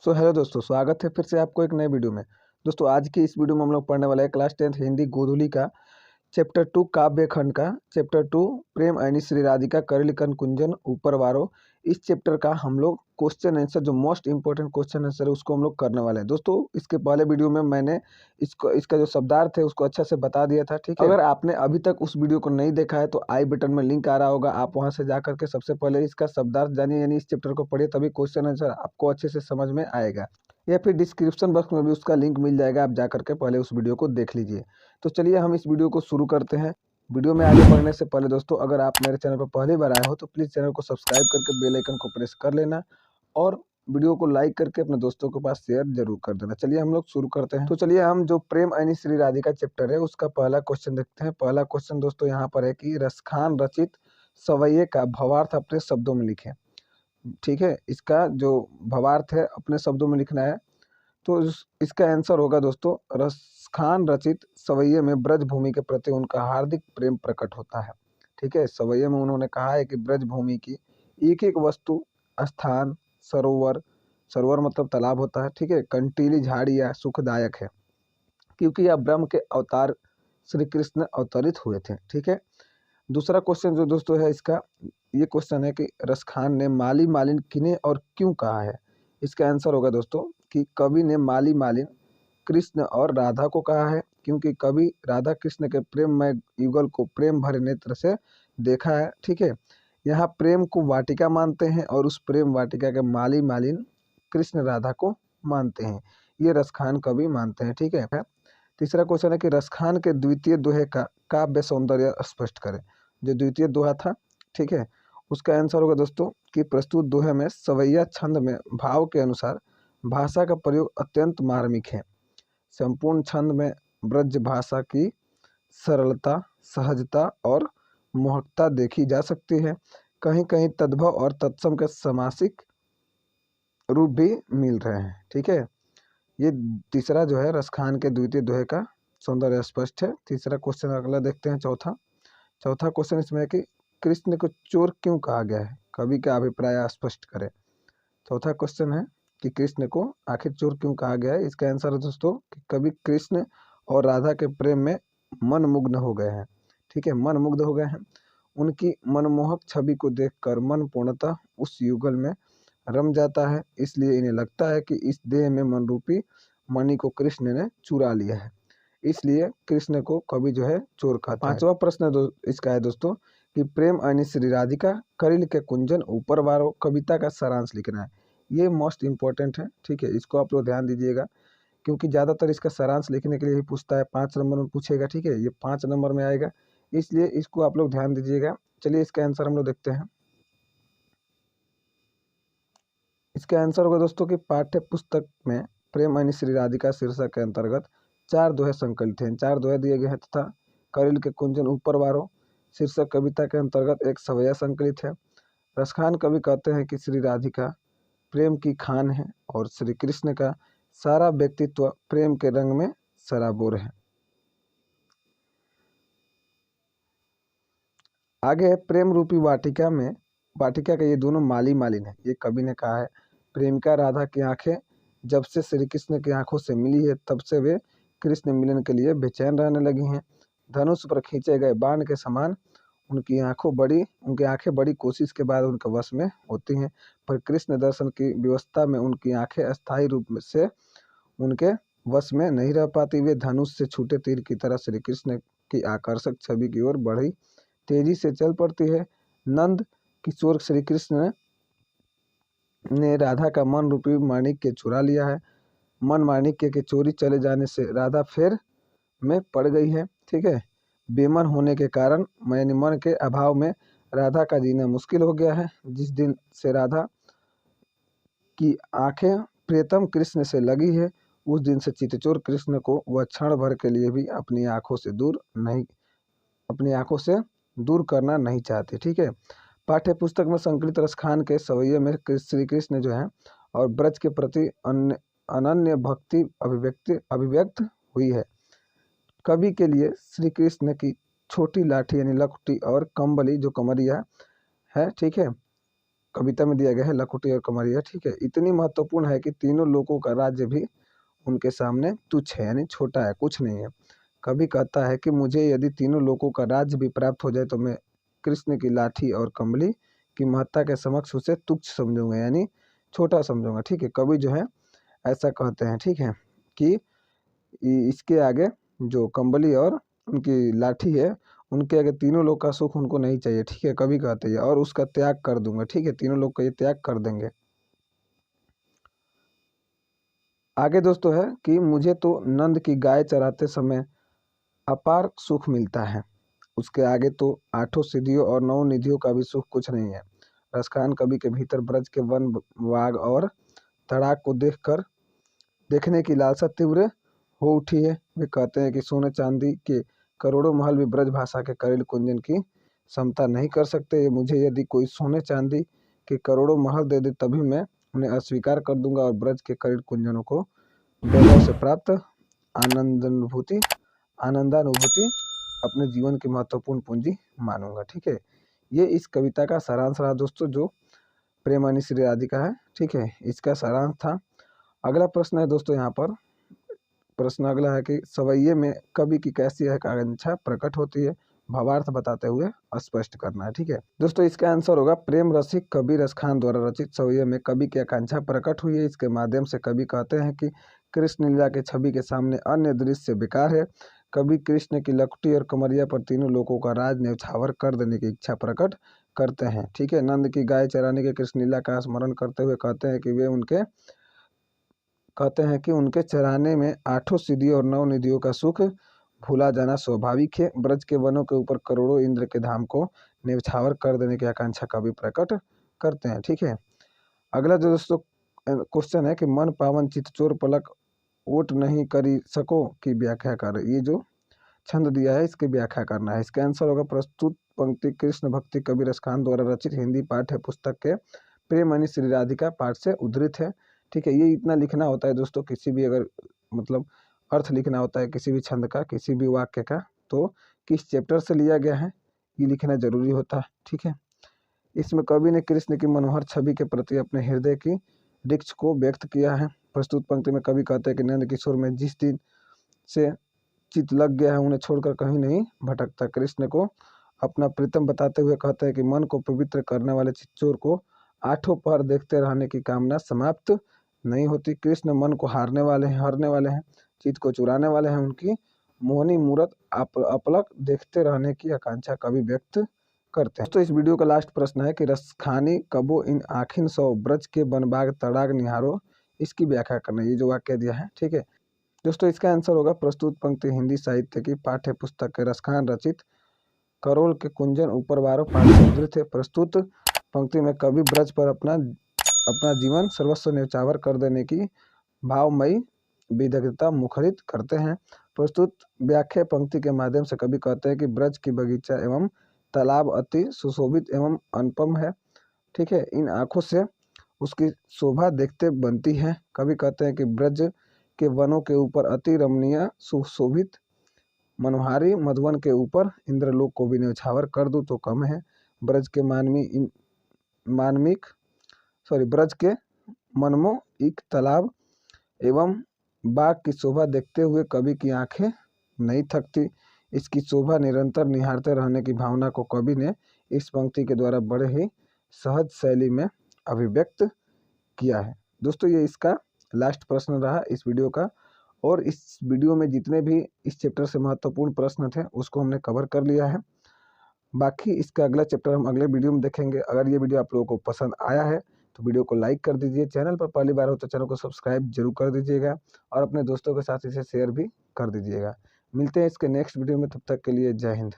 Hello दोस्तों, स्वागत है फिर से आपको एक नए वीडियो में। दोस्तों आज की इस वीडियो में हम लोग पढ़ने वाले हैं क्लास 10th हिंदी गोधूली का चैप्टर 2 काव्य खंड का चैप्टर 2 प्रेम ऐनी श्री राधिका करिलिकन कुंजन ऊपर वारो। इस चैप्टर का हम लोग क्वेश्चन आंसर जो मोस्ट इंपॉर्टेंट क्वेश्चन आंसर है उसको हम लोग करने वाले हैं। दोस्तों इसके पहले वीडियो में मैंने इसका जो शब्दार्थ है उसको अच्छा से बता दिया था, ठीक है। अगर आपने अभी तक उस वीडियो को नहीं देखा है तो आई बटन में लिंक आ रहा होगा, आप वहां से जाकर के सबसे पहले इसका शब्दार्थ जानिए, यानी इस चैप्टर को पढ़िए, तभी क्वेश्चन आंसर आपको अच्छे से समझ में आएगा। या फिर डिस्क्रिप्शन बॉक्स में भी उसका लिंक मिल जाएगा, आप जाकर के पहले उस वीडियो को देख लीजिए। तो चलिए हम इस वीडियो को शुरू करते हैं। वीडियो में आगे बढ़ने से पहले दोस्तों, अगर आप मेरे चैनल पर पहली बार आए हो तो प्लीज़ चैनल को सब्सक्राइब करके बेल आइकन को प्रेस कर लेना और वीडियो को लाइक करके अपने दोस्तों के पास शेयर जरूर कर देना। चलिए हम लोग शुरू करते हैं। तो चलिए हम जो प्रेम ऐनी श्री राधिका चैप्टर है उसका पहला क्वेश्चन देखते हैं। पहला क्वेश्चन दोस्तों यहाँ पर है कि रसखान रचित सवैये का भावार्थ अपने शब्दों में लिखें। ठीक है, इसका जो भावार्थ है अपने शब्दों में लिखना है। तो इसका आंसर होगा दोस्तों, रसखान रचित सवैये में ब्रज भूमि के प्रति उनका हार्दिक प्रेम प्रकट होता है। ठीक है, सवैये में उन्होंने कहा है कि ब्रज भूमि की एक एक वस्तु, स्थान, सरोवर, सरोवर मतलब तालाब होता है, ठीक है, कंटीली झाड़ियाँ सुखदायक है, क्योंकि यह ब्रह्म के अवतार श्री कृष्ण अवतरित हुए थे। ठीक है, दूसरा क्वेश्चन जो दोस्तों है इसका, ये क्वेश्चन है कि रसखान ने माली मालिन किन्हें और क्यों कहा है। इसका आंसर होगा दोस्तों कि कवि ने माली मालिन कृष्ण और राधा को कहा है, क्योंकि कवि राधा कृष्ण के प्रेममय युगल को प्रेम भरे नेत्र से देखा है। ठीक है, यहाँ प्रेम को वाटिका मानते हैं और उस प्रेम वाटिका के माली मालिन कृष्ण राधा को मानते हैं, ये रसखान कवि मानते हैं। ठीक है, तीसरा क्वेश्चन है कि रसखान के द्वितीय दोहे का काव्य सौंदर्य स्पष्ट करें। जो द्वितीय दोहा था, ठीक है, उसका आंसर होगा दोस्तों कि प्रस्तुत दोहे में सवैया छंद में भाव के अनुसार भाषा का प्रयोग अत्यंत मार्मिक है। संपूर्ण छंद में ब्रज भाषा की सरलता, सहजता और मोहकता देखी जा सकती है। कहीं कहीं तद्भव और तत्सम के समासिक रूप भी मिल रहे हैं। ठीक है, ये तीसरा जो है रसखान के द्वितीय दोहे का सौंदर्य स्पष्ट है। तीसरा क्वेश्चन अगला देखते हैं। चौथा चौथा क्वेश्चन इसमें है कि कृष्ण को चोर क्यों कहा गया है, कवि का अभिप्राय स्पष्ट करें। चौथा क्वेश्चन है कि कृष्ण को आखिर चोर क्यों कहा गया है। इसका आंसर है दोस्तों कि कवि कृष्ण और राधा के प्रेम में मनमुग्ध हो गए हैं। ठीक है, मनमुग्ध हो गए हैं। उनकी मनमोहक छवि को देखकर मन पूर्णतः उस युगल में रम जाता है, इसलिए इन्हें लगता है कि इस देह में मन रूपी मणि को कृष्ण ने चुरा लिया है, इसलिए कृष्ण को कवि जो है चोर कहता है। पांचवा प्रश्न इसका है दोस्तों कि प्रेम ऐनी श्री राधिका करिल के कुंजन ऊपर वारो कविता का सारांश लिखना है। ये मोस्ट इंपॉर्टेंट है। ठीक है, इसको आप लोग ध्यान दीजिएगा, क्योंकि ज़्यादातर इसका सारांश लिखने के लिए ही पूछता है, 5 नंबर में पूछेगा। ठीक है, ये 5 नंबर में आएगा, इसलिए इसको आप लोग ध्यान दीजिएगा। चलिए इसका आंसर हम लोग देखते हैं। इसका आंसर होगा दोस्तों कि पाठ्य पुस्तक में प्रेम ऐनी श्री राधिका शीर्षक के अंतर्गत 4 दोहे संकलित हैं। 4 दोहे दिए गए हैं तथा करिल के कुंजन ऊपर वारो शीर्षक कविता के अंतर्गत एक सवैया संकलित है। रसखान कवि कहते हैं कि श्री राधिका प्रेम की खान है और श्री कृष्ण का सारा व्यक्तित्व प्रेम के रंग में सराबोर है। आगे प्रेम रूपी वाटिका में, वाटिका के ये दोनों माली मालिन है, ये कवि ने कहा है। प्रेमिका राधा की आंखें जब से श्री कृष्ण की आंखों से मिली है तब से वे कृष्ण मिलन के लिए बेचैन रहने लगी हैं। धनुष पर खींचे गए बाण के समान उनकी आंखें बड़ी कोशिश के बाद उनके वश में होती हैं, पर कृष्ण दर्शन की व्यवस्था में उनकी आंखें अस्थायी रूप से उनके वश में नहीं रह पाती। वे धनुष से छूटे तीर की तरह श्री कृष्ण की आकर्षक छवि की ओर बढ़ी तेजी से चल पड़ती है। नंद किशोर श्री कृष्ण ने राधा का मन रूपी माणिक्य चुरा लिया है। मन माणिक्य के चोरी चले जाने से राधा फेर में पड़ गई है। ठीक है, बेमन होने के कारण यानी मन के अभाव में राधा का जीना मुश्किल हो गया है। जिस दिन से राधा की आंखें प्रियतम कृष्ण से लगी है, उस दिन से चितचोर कृष्ण को वह क्षण भर के लिए भी अपनी आंखों से दूर करना नहीं चाहते। ठीक है, पाठ्य पुस्तक में संकलित रसखान के सवैये में श्री कृष्ण जो है और ब्रज के प्रति अनन्य भक्ति अभिव्यक्त हुई है। कवि के लिए श्री कृष्ण की छोटी लाठी यानी लखुटी और कंबली जो कमरिया है, ठीक है, कविता में दिया गया है लखोटी और कमरिया, ठीक है, इतनी महत्वपूर्ण है कि तीनों लोगों का राज्य भी उनके सामने तुच्छ है, यानी छोटा है, कुछ नहीं है। कवि कहता है कि मुझे यदि तीनों लोगों का राज्य भी प्राप्त हो जाए तो मैं कृष्ण की लाठी और कमली की महत्ता के समक्ष उसे तुच्छ समझूंगा, यानी छोटा समझूंगा, ठीक है। कवि जो है ऐसा कहते हैं, ठीक है, कि इसके आगे जो कंबली और उनकी लाठी है, उनके आगे तीनों लोग का सुख उनको नहीं चाहिए, ठीक है। कवि कहते हैं और उसका त्याग कर दूंगा, ठीक है, तीनों लोग का ये त्याग कर देंगे। आगे दोस्तों है कि मुझे तो नंद की गाय चराते समय अपार सुख मिलता है, उसके आगे तो आठों सिद्धियों और नौ निधियों का भी सुख कुछ नहीं है। रसखान कवि के भीतर ब्रज के वन वाग और तड़ाक को देखने की लालसा तीव्र हो उठी है। वे कहते हैं कि सोने चांदी के करोड़ों महल भी ब्रज भाषा के करेल कुंजन की समता नहीं कर सकते। ये मुझे यदि कोई सोने चांदी के करोड़ों महल दे दे तभी मैं उन्हें अस्वीकार कर दूंगा और ब्रज के करेल कुंजनों को वैभव से प्राप्त आनंदानुभूति अपने जीवन की महत्वपूर्ण पूंजी मानूंगा, ठीक है। ये इस कविता का सारांश रहा दोस्तों, जो प्रेमानी श्री राधिका है, ठीक है, इसका सारांश था। अगला प्रश्न है दोस्तों, यहाँ पर प्रश्न अगला है कि सवैये में कवि की कैसी आकांक्षा प्रकट होती है, भावार्थ बताते हुए स्पष्ट करना है, ठीक है। दोस्तों इसका आंसर होगा प्रेम रसिक कवि रसखान द्वारा रचित सवैये में कवि की आकांक्षा प्रकट हुई है। इसके माध्यम से कवि कहते हैं कि कृष्ण लीला के छवि के सामने अन्य दृश्य बेकार है। कवि कृष्ण की लखटी और कमरिया पर तीनों लोगों का राज न्यौछावर कर देने की इच्छा प्रकट करते हैं, ठीक है। नंद की गाय चराने के कृष्ण लीला का स्मरण करते हुए कहते हैं कि उनके चराने में आठों सिद्धियों और नौ निधियों का सुख भूला जाना स्वाभाविक है। ब्रज के वनों के ऊपर करोड़ों इंद्र के धाम को न्यौछावर कर देने की आकांक्षा कवि प्रकट करते हैं, ठीक है। अगला जो दोस्तों क्वेश्चन है कि मन पावन चित चोर पलक ओट नहीं करी सको की व्याख्या कर। ये जो छंद दिया है इसकी व्याख्या करना है। इसका आंसर होगा प्रस्तुत पंक्ति कृष्ण भक्ति कवि रसखान द्वारा रचित हिंदी पाठ्य पुस्तक के प्रेमणि श्री राधिका पाठ से उद्धृत है, ठीक है। ये इतना लिखना होता है दोस्तों, किसी भी अगर मतलब अर्थ लिखना होता है किसी भी छंद का, किसी भी वाक्य का, तो किस चैप्टर से लिया गया है ये लिखना जरूरी होता है, ठीक है। इसमें कवि ने कृष्ण की मनोहर छवि के प्रति अपने हृदय की दीक्षा को व्यक्त किया है। प्रस्तुत पंक्ति में कवि कहते हैं कि नंद किशोर में जिस दिन से चित लग गया है उन्हें छोड़कर कहीं नहीं भटकता। कृष्ण को अपना प्रीतम बताते हुए कहते हैं कि मन को पवित्र करने वाले चित्चोर को आठों पहर देखते रहने की कामना समाप्त नहीं होती। कृष्ण मन को हरने वाले हैं, चित्त को चुराने वाले हैं, उनकी मोहनी मूरत अपलक देखते रहने की आकांक्षा कवि व्यक्त करते हैं। तो इस वीडियो का लास्ट प्रश्न है कि रसखानी कबो इन आखिन सौ ब्रज के बनबाग तड़ाग निहारो, इसकी व्याख्या करना। ये जो वाक्य दिया है, ठीक है दोस्तों, इसका आंसर होगा प्रस्तुत पंक्ति हिंदी साहित्य की पाठ्य पुस्तक के रसखान रचित करोल के कुंजन ऊपर बारो पाठ से उद्धृत है। प्रस्तुत पंक्ति में कवि ब्रज पर अपना जीवन सर्वस्व न्यौछावर कर देने की भावमयी विदग्धता मुखरित करते हैं। प्रस्तुत व्याख्या पंक्ति के माध्यम से कवि कहते हैं कि ब्रज की बगीचा एवं तालाब अति सुशोभित एवं अनुपम है, ठीक है। इन आंखों से उसकी शोभा देखते बनती है। कवि कहते हैं कि ब्रज के वनों के ऊपर अति रमणीय सुशोभित मनोहारी मधुवन के ऊपर इंद्रलोक को भी न्यौछावर कर दूं तो कम है। ब्रज के ब्रज के मनमोहिक तालाब एवं बाग की शोभा देखते हुए कवि की आंखें नहीं थकती। इसकी शोभा निरंतर निहारते रहने की भावना को कवि ने इस पंक्ति के द्वारा बड़े ही सहज शैली में अभिव्यक्त किया है। दोस्तों ये इसका लास्ट प्रश्न रहा इस वीडियो का, और इस वीडियो में जितने भी इस चैप्टर से महत्वपूर्ण प्रश्न थे उसको हमने कवर कर लिया है। बाकी इसका अगला चैप्टर हम अगले वीडियो में देखेंगे। अगर ये वीडियो आप लोगों को पसंद आया है तो वीडियो को लाइक कर दीजिए, चैनल पर पहली बार हो तो चैनल को सब्सक्राइब जरूर कर दीजिएगा और अपने दोस्तों के साथ इसे शेयर भी कर दीजिएगा। मिलते हैं इसके नेक्स्ट वीडियो में, तब तक के लिए जय हिंद।